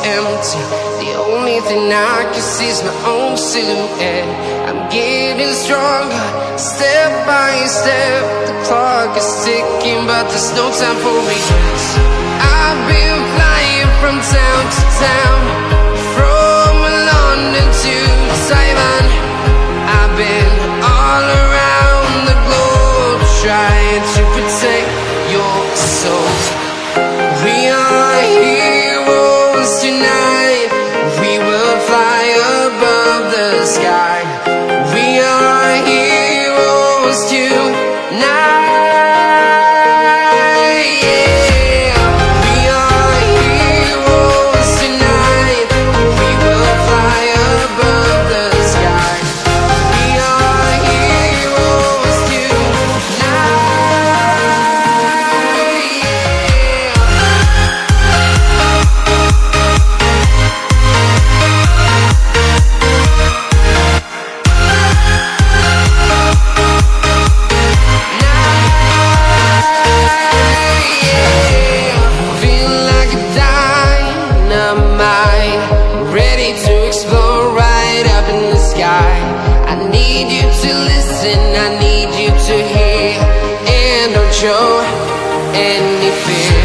empty. The only thing I can see is my own silhouette. I'm getting stronger, step by step. The clock is ticking, but there's no time for me. I've been flying from town to town, from London to Taiwan. I've been all around the globe, trying to protect your soul. We are heroes tonight. We will fly above the sky. We are heroes tonight. I need you to listen, I need you to hear, and don't show any fear.